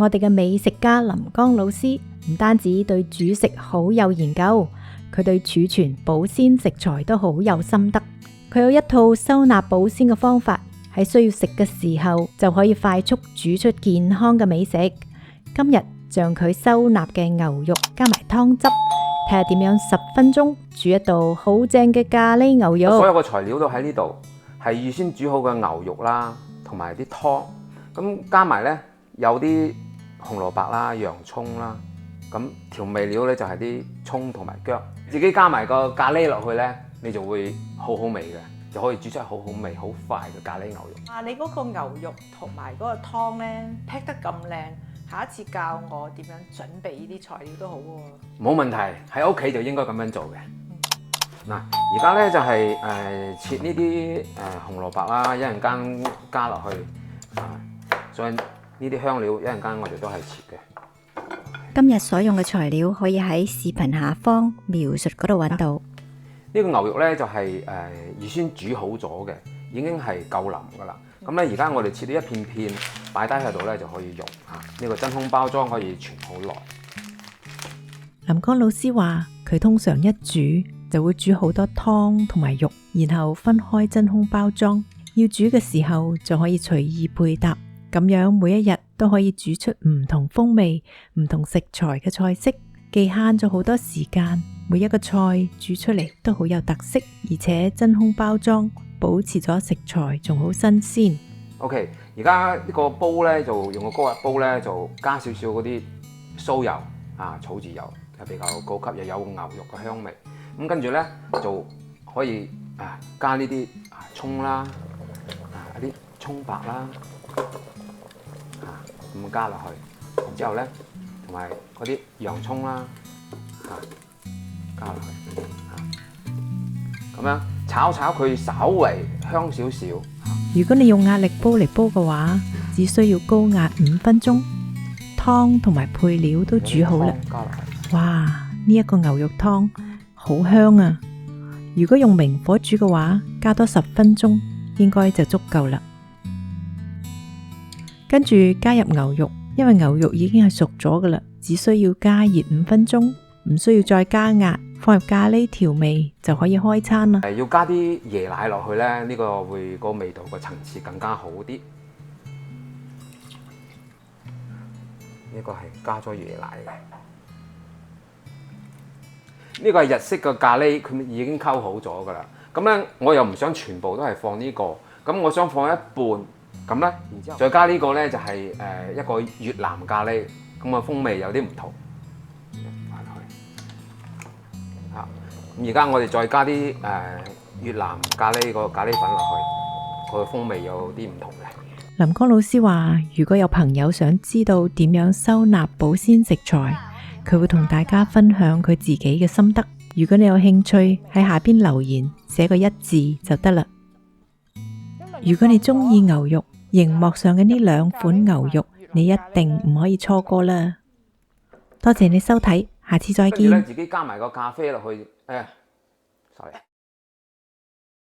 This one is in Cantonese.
我哋嘅美食家林江老師唔單止對煮食好有研究，佢對儲存保鮮食材都好有心得。佢有一套收納保鮮嘅方法，喺需要食嘅時候就可以快速煮出健康嘅美食。今日將佢收納嘅牛肉加埋湯汁，睇下點樣10分鐘煮一道好正嘅咖喱牛肉。所有嘅材料都喺呢度，係預先煮好嘅牛肉啦，同埋啲湯，咁加埋呢，有啲紅蘿蔔啦、洋葱啦，咁調味料呢，就係啲葱同埋薑，自己加埋個咖喱落去呢，你就會好好味嘅，就可以煮出好好味、好快嘅咖喱牛肉。啊！你嗰個牛肉同埋嗰個湯呢，劈得咁靚，下一次教我點樣準備呢啲材料都好喎。冇問題，喺屋企就應該咁樣做嘅。嗱，而家呢，就係切呢啲紅蘿蔔啦，一陣間加落去啊，所以呢啲香料一陣間我哋都係切嘅。今日所用嘅材料可以喺視頻下方描述嗰度揾到。呢個牛肉呢，就係預先煮好咗嘅，已經係夠腍噶啦。咁咧而家我哋切到一片片擺低喺度呢，就可以用嚇。呢個真空包裝可以存好耐。林江老師話佢通常一煮就會煮好多湯同埋肉，然後分開真空包裝，要煮嘅時候就可以隨意配搭，咁樣每一日都可以煮出唔同風味、唔同食材嘅菜式，既慳咗好多時間，每一個菜煮出嚟都好有特色，而且真空包裝保持咗食材仲好新鮮。OK， 而家呢個煲呢，就用個高壓煲呢，就加少少嗰啲酥油啊、草字油，係比較高級，又有牛肉嘅香味。咁跟住呢，就可以加呢啲葱啦，一啲葱白啦，咁加落去，然之後呢，同埋嗰啲洋葱啦，加落去，咁樣炒佢稍微香少少。如果你用壓力煲嚟煲嘅話，只需要高壓5分鐘，湯同埋配料都煮好啦。哇！呢一個牛肉湯好香啊！如果用明火煮嘅話，加多10分鐘應該就足夠啦。跟住加入牛肉，因為牛肉已經係熟咗噶啦，只需要加熱5分鐘，唔需要再加壓，放入咖喱調味就可以開餐啦。要加啲椰奶落去呢，呢個會個味道個層次更加好啲。呢個係加咗椰奶嘅。呢個係日式嘅咖喱，佢已經溝好咗噶啦。咁呢，我又唔想全部都係放呢個，咁我想放一半，咁呢，然之後再加呢個呢，就係一個越南咖喱，咁啊風味有啲唔同。咁而家我哋再加啲越南咖喱個咖喱粉落去，個風味有啲唔同嘅。林江老師話，如果有朋友想知道點樣收納保鮮食材，佢會同大家分享佢自己嘅心得。如果你有興趣，喺下邊留言寫個1字就得啦。如果你中意牛肉，熒幕上嘅呢2款牛肉，你一定唔可以錯過啦。多謝你收睇，下次再見。自己加埋個咖啡落去，sorry。